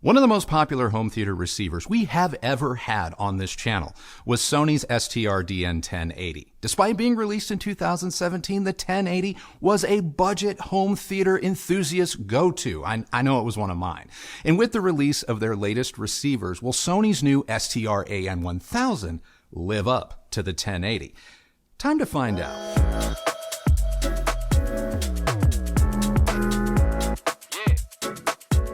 One of the most popular home theater receivers we have ever had on this channel was Sony's STR-AN1000. Despite being released in 2017, the 1080 was a budget home theater enthusiast go-to. I know it was one of mine. And with the release of their latest receivers, will Sony's new STR-AN1000 live up to the 1080? Time to find out.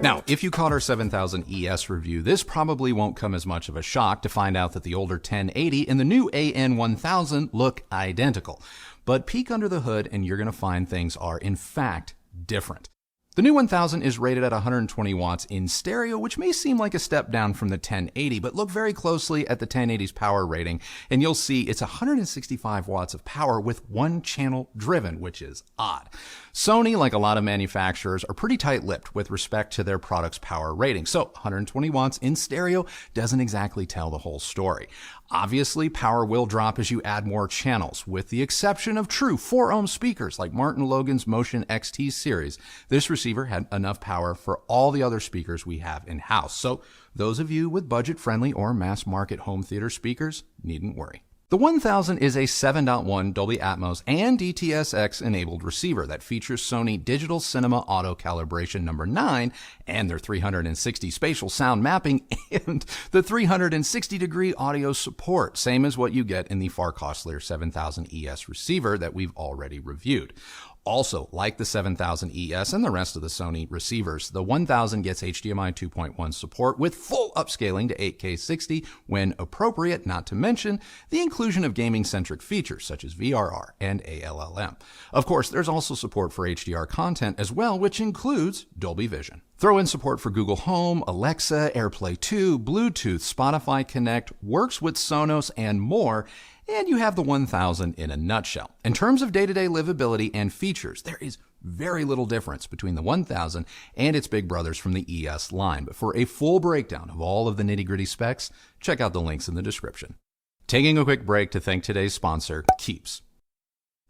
Now, if you caught our 7000 ES review, this probably won't come as much of a shock to find out that the older 1080 and the new AN1000 look identical. But peek under the hood and you're going to find things are, in fact, different. The new 1000 is rated at 120 watts in stereo, which may seem like a step down from the 1080, but look very closely at the 1080's power rating, and you'll see it's 165 watts of power with one channel driven, which is odd. Sony, like a lot of manufacturers, are pretty tight-lipped with respect to their product's power rating, so 120 watts in stereo doesn't exactly tell the whole story. Obviously, power will drop as you add more channels, with the exception of true 4-ohm speakers like Martin Logan's Motion XT series. This receiver had enough power for all the other speakers we have in-house, so those of you with budget-friendly or mass-market home theater speakers needn't worry. The 1000 is a 7.1 Dolby Atmos and DTS:X enabled receiver that features Sony Digital Cinema Auto Calibration number 9 and their 360 spatial sound mapping and the 360-degree audio support, same as what you get in the far costlier 7000 ES receiver that we've already reviewed. Also, like the 7000 ES and the rest of the Sony receivers, the 1000 gets HDMI 2.1 support with full upscaling to 8K 60 when appropriate, not to mention the inclusion of gaming-centric features such as VRR and ALLM. Of course, there's also support for HDR content as well, which includes Dolby Vision. Throw in support for Google Home, Alexa, AirPlay 2, Bluetooth, Spotify Connect, works with Sonos, and more, and you have the 1000 in a nutshell. In terms of day-to-day livability and features, there is very little difference between the 1000 and its big brothers from the ES line. But for a full breakdown of all of the nitty-gritty specs, check out the links in the description. Taking a quick break to thank today's sponsor, Keeps.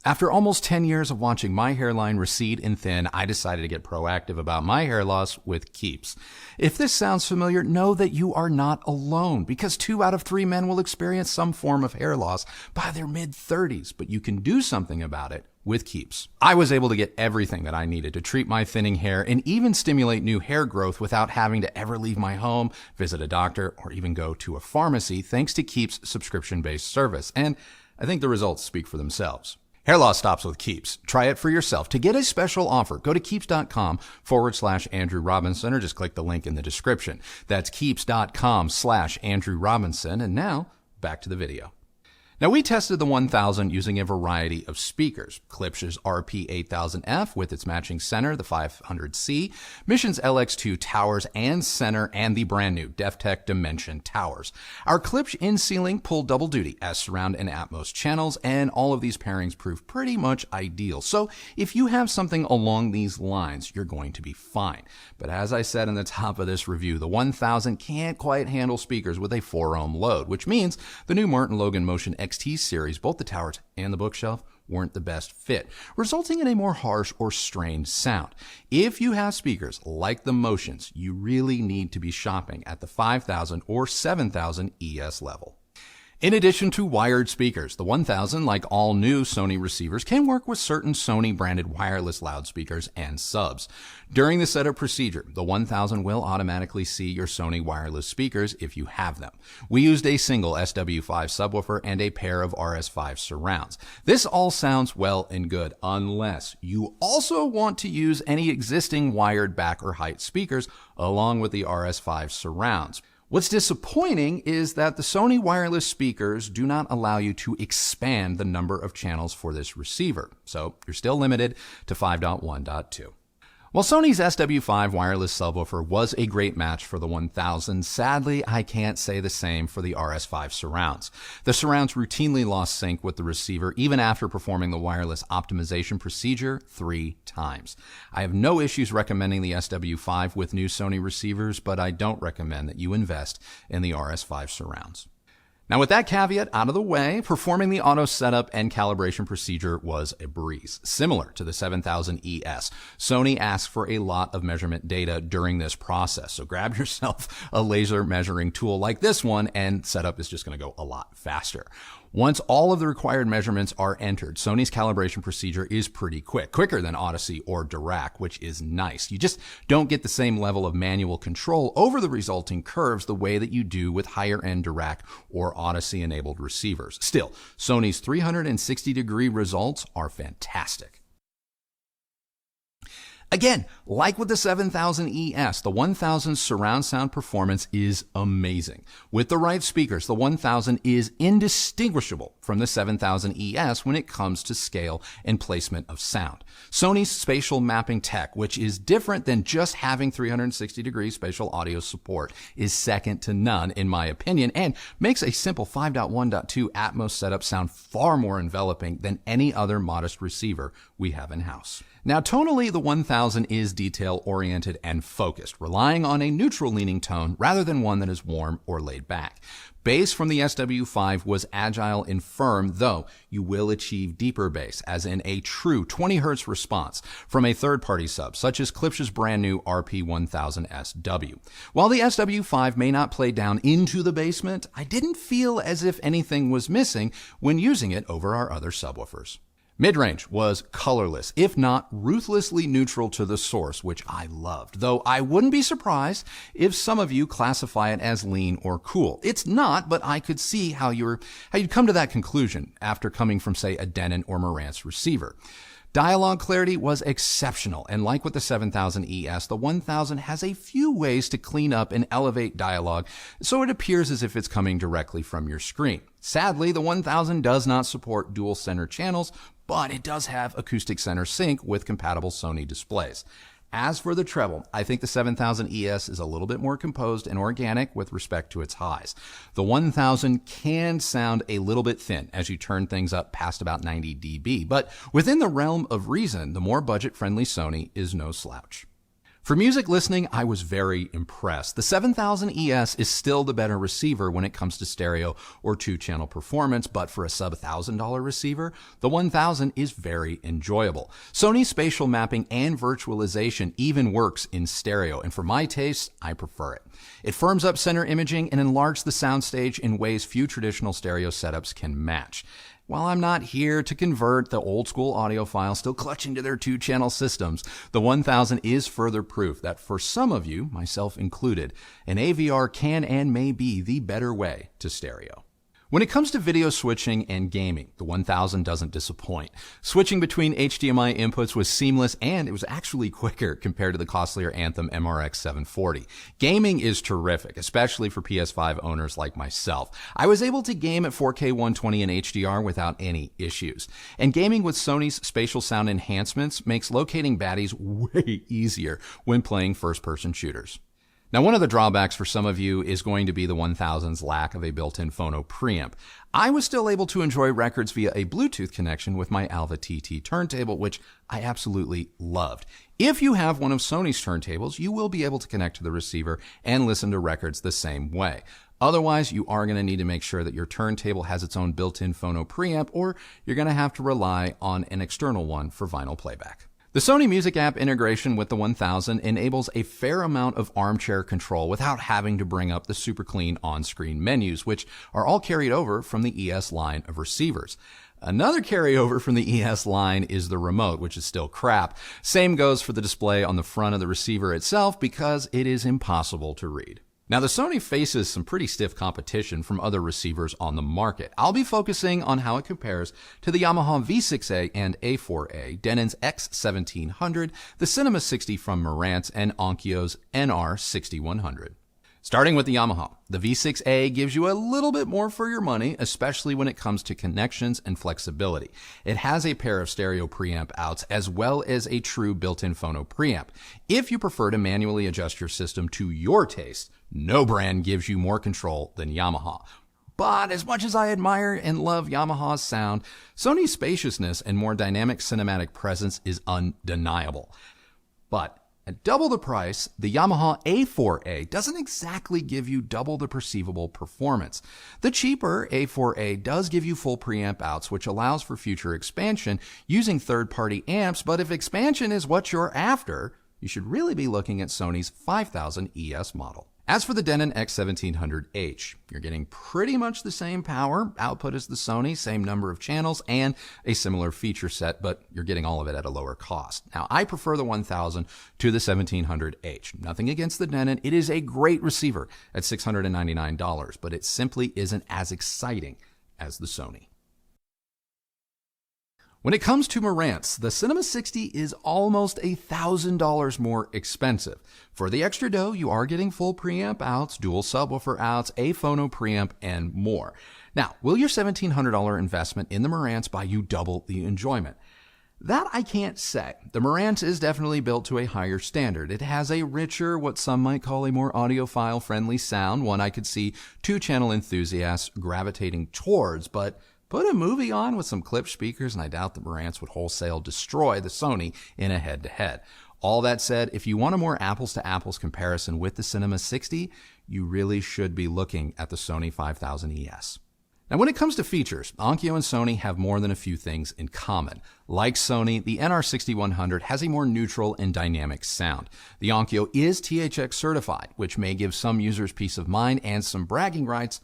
After almost 10 years of watching my hairline recede and thin, I decided to get proactive about my hair loss with Keeps. If this sounds familiar, know that you are not alone, because 2 out of 3 men will experience some form of hair loss by their mid-30s, but you can do something about it with Keeps. I was able to get everything that I needed to treat my thinning hair and even stimulate new hair growth without having to ever leave my home, visit a doctor, or even go to a pharmacy, thanks to Keeps' subscription-based service. And I think the results speak for themselves. Hair loss stops with Keeps. Try it for yourself. To get a special offer, go to keeps.com/Andrew Robinson or just click the link in the description. That's keeps.com/Andrew Robinson. And now, back to the video. Now, we tested the 1000 using a variety of speakers. Klipsch's RP8000F with its matching center, the 500C, Mission's LX2 towers and center, and the brand new DefTech Dimension towers. Our Klipsch in-ceiling pulled double duty as surround and Atmos channels, and all of these pairings prove pretty much ideal. So if you have something along these lines, you're going to be fine. But as I said in the top of this review, the 1000 can't quite handle speakers with a 4-ohm load, which means the new Martin Logan Motion XT series, both the towers and the bookshelf, weren't the best fit, resulting in a more harsh or strained sound. If you have speakers like the Motions, you really need to be shopping at the 5000 or 7000 ES level. In addition to wired speakers, the 1000, like all new Sony receivers, can work with certain Sony-branded wireless loudspeakers and subs. During the setup procedure, the 1000 will automatically see your Sony wireless speakers if you have them. We used a single SW5 subwoofer and a pair of RS5 surrounds. This all sounds well and good, unless you also want to use any existing wired back or height speakers along with the RS5 surrounds. What's disappointing is that the Sony wireless speakers do not allow you to expand the number of channels for this receiver, so you're still limited to 5.1.2. While Sony's SW5 wireless subwoofer was a great match for the 1000, sadly, I can't say the same for the RS5 surrounds. The surrounds routinely lost sync with the receiver even after performing the wireless optimization procedure 3 times. I have no issues recommending the SW5 with new Sony receivers, but I don't recommend that you invest in the RS5 surrounds. Now, with that caveat out of the way, performing the auto setup and calibration procedure was a breeze. Similar to the 7000 ES, Sony asked for a lot of measurement data during this process. So grab yourself a laser measuring tool like this one, and setup is just going to go a lot faster. Once all of the required measurements are entered, Sony's calibration procedure is pretty quick, quicker than Odyssey or Dirac, which is nice. You just don't get the same level of manual control over the resulting curves the way that you do with higher-end Dirac or Odyssey-enabled receivers. Still, Sony's 360-degree results are fantastic. Again, like with the 7000 ES, the 1000 surround sound performance is amazing. With the right speakers, the 1000 is indistinguishable from the 7000 ES when it comes to scale and placement of sound. Sony's spatial mapping tech, which is different than just having 360-degree spatial audio support, is second to none in my opinion, and makes a simple 5.1.2 Atmos setup sound far more enveloping than any other modest receiver we have in-house. Now, tonally, the 1000 is detail-oriented and focused, relying on a neutral-leaning tone rather than one that is warm or laid back. Bass from the SW5 was agile and firm, though you will achieve deeper bass, as in a true 20 Hz response from a third-party sub, such as Klipsch's brand new RP1000SW. While the SW5 may not play down into the basement, I didn't feel as if anything was missing when using it over our other subwoofers. Midrange was colorless, if not ruthlessly neutral to the source, which I loved, though I wouldn't be surprised if some of you classify it as lean or cool. It's not, but I could see how you'd come to that conclusion after coming from, say, a Denon or Marantz receiver. Dialogue clarity was exceptional, and like with the 7000 ES, the 1000 has a few ways to clean up and elevate dialogue so it appears as if it's coming directly from your screen. Sadly, the 1000 does not support dual center channels, but it does have acoustic center sync with compatible Sony displays. As for the treble, I think the 7000 ES is a little bit more composed and organic with respect to its highs. The 1000 can sound a little bit thin as you turn things up past about 90 dB, but within the realm of reason, the more budget-friendly Sony is no slouch. For music listening, I was very impressed. The 7000 ES is still the better receiver when it comes to stereo or two-channel performance, but for a sub-$1,000 receiver, the 1000 is very enjoyable. Sony's spatial mapping and virtualization even works in stereo, and for my taste, I prefer it. It firms up center imaging and enlarges the soundstage in ways few traditional stereo setups can match. While I'm not here to convert the old school audiophiles still clutching to their two-channel systems, the 1000 is further proof that for some of you, myself included, an AVR can and may be the better way to stereo. When it comes to video switching and gaming, the 1000 doesn't disappoint. Switching between HDMI inputs was seamless, and it was actually quicker compared to the costlier Anthem MRX 740. Gaming is terrific, especially for PS5 owners like myself. I was able to game at 4K 120 in HDR without any issues. And gaming with Sony's spatial sound enhancements makes locating baddies way easier when playing first-person shooters. Now, one of the drawbacks for some of you is going to be the 1000's lack of a built-in phono preamp. I was still able to enjoy records via a Bluetooth connection with my Alva TT turntable, which I absolutely loved. If you have one of Sony's turntables, you will be able to connect to the receiver and listen to records the same way. Otherwise, you are going to need to make sure that your turntable has its own built-in phono preamp, or you're going to have to rely on an external one for vinyl playback. The Sony Music app integration with the 1000 enables a fair amount of armchair control without having to bring up the super clean on-screen menus, which are all carried over from the ES line of receivers. Another carryover from the ES line is the remote, which is still crap. Same goes for the display on the front of the receiver itself because it is impossible to read. Now, the Sony faces some pretty stiff competition from other receivers on the market. I'll be focusing on how it compares to the Yamaha V6A and A4A, Denon's X1700, the Cinema 60 from Marantz, and ONKYO's NR6100. Starting with the Yamaha, the V6A gives you a little bit more for your money, especially when it comes to connections and flexibility. It has a pair of stereo preamp outs as well as a true built-in phono preamp. If you prefer to manually adjust your system to your taste, no brand gives you more control than Yamaha. But as much as I admire and love Yamaha's sound, Sony's spaciousness and more dynamic cinematic presence is undeniable. But At double the price, the Yamaha A4A doesn't exactly give you double the perceivable performance. The cheaper A4A does give you full preamp outs, which allows for future expansion using third-party amps, but if expansion is what you're after, you should really be looking at Sony's 5000 ES model. As for the Denon X1700H, you're getting pretty much the same power output as the Sony, same number of channels, and a similar feature set, but you're getting all of it at a lower cost. Now, I prefer the 1000 to the 1700H. Nothing against the Denon. It is a great receiver at $699, but it simply isn't as exciting as the Sony. When it comes to Marantz, the Cinema 60 is almost $1,000 more expensive. For the extra dough, you are getting full preamp outs, dual subwoofer outs, a phono preamp, and more. Now, will your $1,700 investment in the Marantz buy you double the enjoyment? That I can't say. The Marantz is definitely built to a higher standard. It has a richer, what some might call a more audiophile-friendly sound, one I could see two-channel enthusiasts gravitating towards, but put a movie on with some clip speakers, and I doubt that Marantz would wholesale destroy the Sony in a head-to-head. All that said, if you want a more apples-to-apples comparison with the Cinema 60, you really should be looking at the Sony 5000 ES. Now, when it comes to features, Onkyo and Sony have more than a few things in common. Like Sony, the NR6100 has a more neutral and dynamic sound. The Onkyo is THX certified, which may give some users peace of mind and some bragging rights,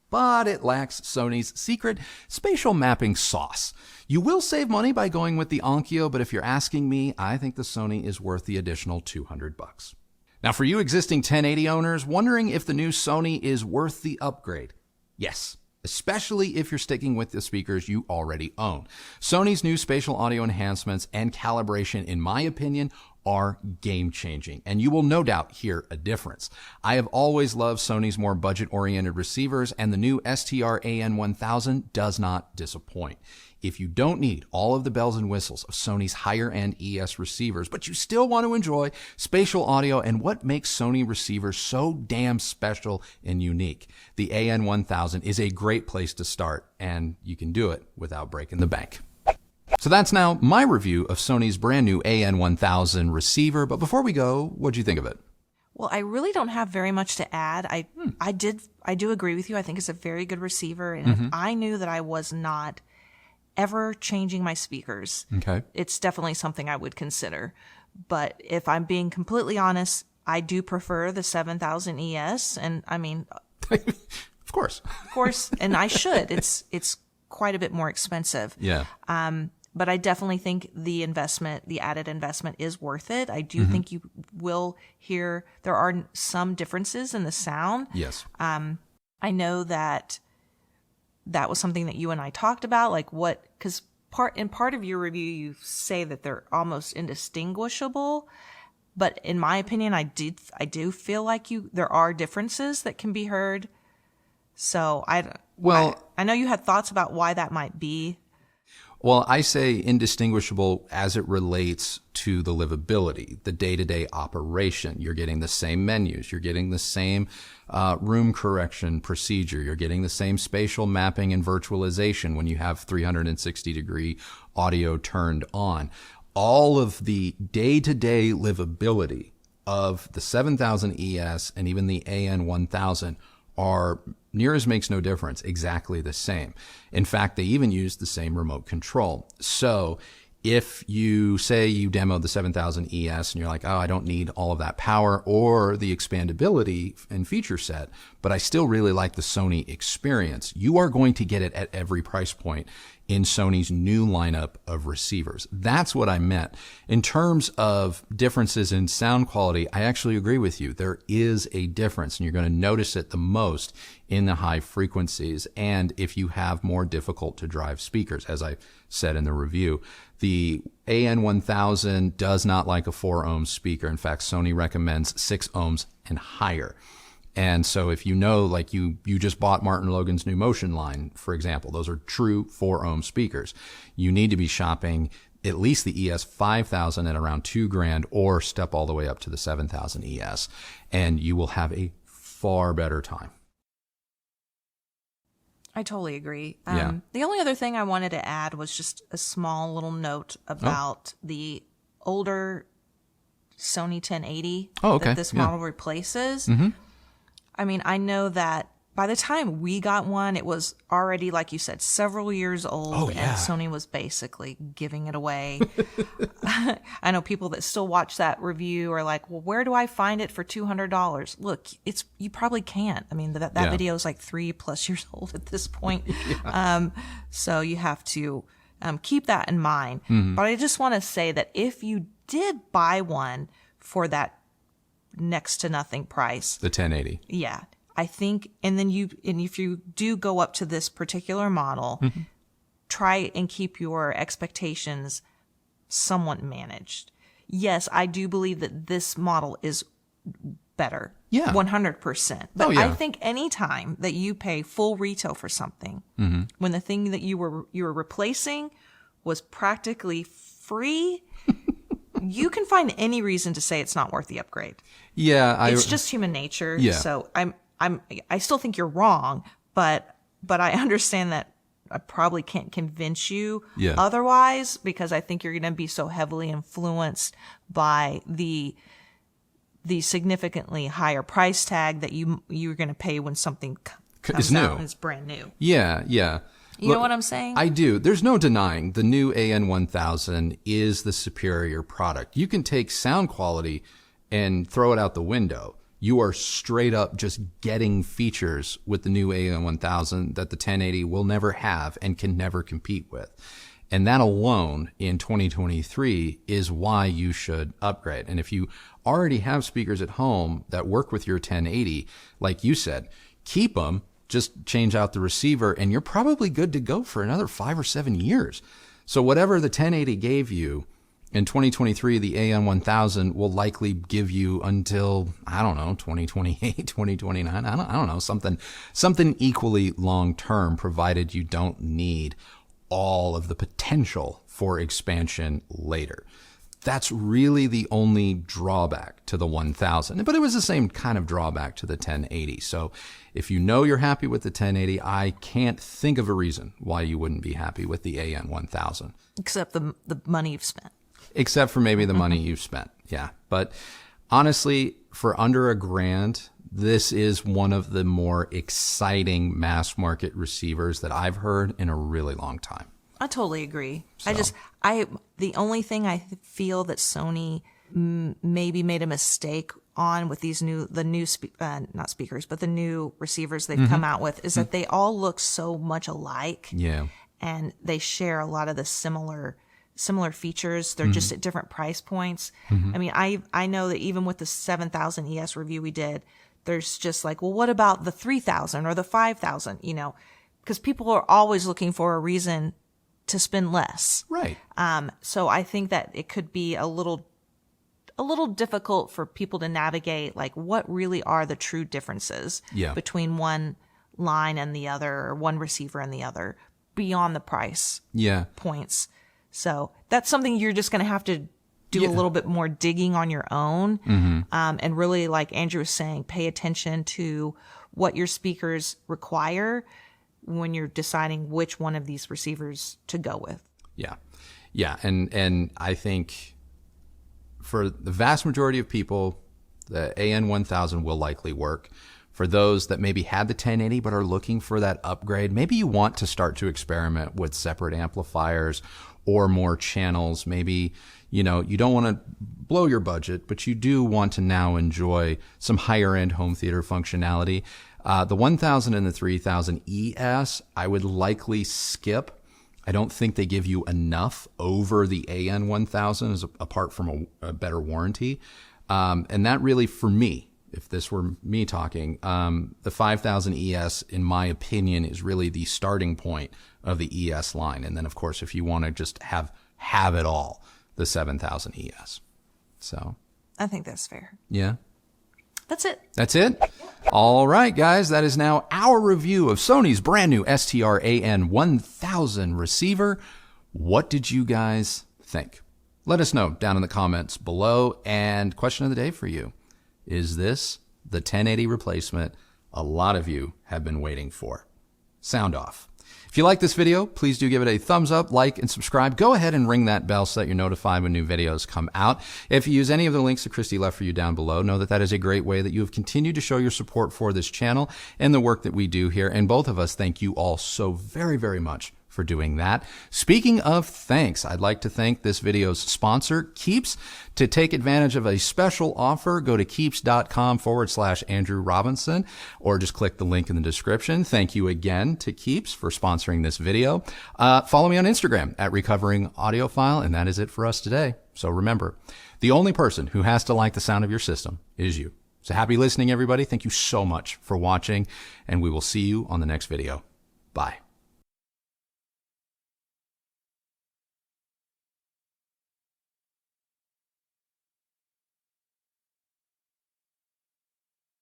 but it lacks Sony's secret spatial mapping sauce. You will save money by going with the Onkyo, but if you're asking me, I think the Sony is worth the additional $200. Now, for you existing 1080 owners wondering if the new Sony is worth the upgrade, yes, especially if you're sticking with the speakers you already own. Sony's new spatial audio enhancements and calibration, in my opinion, are game-changing, and you will no doubt hear a difference. I have always loved Sony's more budget-oriented receivers, and the new STR-AN1000 does not disappoint. If you don't need all of the bells and whistles of Sony's higher-end ES receivers, but you still want to enjoy spatial audio and what makes Sony receivers so damn special and unique, the AN1000 is a great place to start, and you can do it without breaking the bank. So that's now my review of Sony's brand new AN1000 receiver, but before we go, what'd you think of it? Well, I really don't have very much to add. I do agree with you. I think it's a very good receiver, and if I knew that I was not ever changing my speakers, it's definitely something I would consider. But if I'm being completely honest, I do prefer the 7000 ES, and I mean, of course, and I should. It's quite a bit more expensive. Yeah. But I definitely think the added investment is worth it. I do think you will hear there are some differences in the sound. Yes. I know that was something that you and I talked about, like because part of your review, you say that they're almost indistinguishable. But in my opinion, I do feel like there are differences that can be heard. So I know you had thoughts about why that might be. Well, I say indistinguishable as it relates to the livability, the day-to-day operation. You're getting the same menus. You're getting the same room correction procedure. You're getting the same spatial mapping and virtualization when you have 360-degree audio turned on. All of the day-to-day livability of the 7000 ES and even the AN1000 are, near as makes no difference, exactly the same. In fact, they even use the same remote control. So if you say you demoed the 7000 ES and you're like, oh, I don't need all of that power or the expandability and feature set, but I still really like the Sony experience, you are going to get it at every price point in Sony's new lineup of receivers. That's what I meant. In terms of differences in sound quality, I actually agree with you. There is a difference, and you're going to notice it the most in the high frequencies and if you have more difficult to drive speakers, as I said in the review. The AN1000 does not like a 4 ohm speaker. In fact, Sony recommends 6 ohms and higher. And so if you know, like you just bought Martin Logan's new Motion line, for example, those are true 4 ohm speakers. You need to be shopping at least the ES 5000 at around $2,000 or step all the way up to the 7000 ES, and you will have a far better time. I totally agree. Yeah. The only other thing I wanted to add was just a small little note about the older Sony 1080 Oh, okay. that this model replaces. I mean, I know that by the time we got one, it was already, like you said, several years old, Oh, yeah. and Sony was basically giving it away. I know people that still watch that review are like, well, where do I find it for $200? Look, you probably can't. I mean, that Yeah. video is like 3+ years old at this point. So you have to keep that in mind. But I just want to say that if you did buy one for that next to nothing price, The 1080. yeah, I think, and if you do go up to this particular model, try and keep your expectations somewhat managed. Yes, I do believe that this model is better. Yeah. 100%. But Oh, yeah. I think any time that you pay full retail for something, when the thing that you were replacing was practically free, you can find any reason to say it's not worth the upgrade. Yeah. It's just human nature. Yeah. So I still think you're wrong, but I understand that I probably can't convince you Yeah. otherwise, because I think you're going to be so heavily influenced by the significantly higher price tag that you're going to pay when something comes new. out and it's brand new. Yeah. Yeah. You know what I'm saying? I do. There's no denying the new AN1000 is the superior product. You can take sound quality and throw it out the window. You are straight up just getting features with the new AN1000 that the 1080 will never have and can never compete with. And that alone in 2023 is why you should upgrade. And if you already have speakers at home that work with your 1080, like you said, keep them. Just change out the receiver and you're probably good to go for another 5 or 7 years. So whatever the 1080 gave you in 2023, the AN1000 will likely give you until, I don't know, 2028, 2029. I don't know, something equally long term, provided you don't need all of the potential for expansion later. That's really the only drawback to the 1000, but it was the same kind of drawback to the 1080. So if you know you're happy with the 1080, I can't think of a reason why you wouldn't be happy with the AN1000. Except the money you've spent. Except for maybe the money you've spent. Yeah. But honestly, for under $1,000, this is one of the more exciting mass market receivers that I've heard in a really long time. I totally agree. So. The only thing I feel that Sony maybe made a mistake on with these new receivers they've come out with is that they all look so much alike. Yeah. And they share a lot of the similar features. They're just at different price points. I mean, I know that even with the 7000 ES review we did, there's just like, well, what about the 3000 or the 5000, because people are always looking for a reason to spend less. Right. So I think that it could be a little difficult for people to navigate, like what really are the true differences between one line and the other, or one receiver and the other, beyond the price points. So that's something you're just going to have to do a little bit more digging on your own. And really, like Andrew was saying, pay attention to what your speakers require when you're deciding which one of these receivers to go with. Yeah. Yeah. And I think for the vast majority of people, the AN1000 will likely work. For those that maybe had the 1080 but are looking for that upgrade, maybe you want to start to experiment with separate amplifiers or more channels. Maybe, you don't want to blow your budget, but you do want to now enjoy some higher end home theater functionality. The 1000 and the 3000 ES, I would likely skip. I don't think they give you enough over the AN1000 apart from a better warranty. And that really, for me, if this were me talking, the 5000 ES, in my opinion, is really the starting point of the ES line. And then, of course, if you want to just have it all, the 7000 ES. So I think that's fair. Yeah. That's it. That's it? All right, guys. That is now our review of Sony's brand new STR-AN1000 receiver. What did you guys think? Let us know down in the comments below. And question of the day for you. Is this the 1080 replacement a lot of you have been waiting for? Sound off. If you like this video, please do give it a thumbs up, like, and subscribe. Go ahead and ring that bell so that you're notified when new videos come out. If you use any of the links that Kristi left for you down below, know that that is a great way that you have continued to show your support for this channel and the work that we do here. And both of us thank you all so very, very much for doing that. Speaking of thanks, I'd like to thank this video's sponsor, Keeps. To take advantage of a special offer, go to keeps.com/Andrew Robinson, or just click the link in the description. Thank you again to Keeps for sponsoring this video. Follow me on Instagram at Recovering Audiophile, and that is it for us today. So remember, the only person who has to like the sound of your system is you. So happy listening, everybody. Thank you so much for watching, and we will see you on the next video. Bye.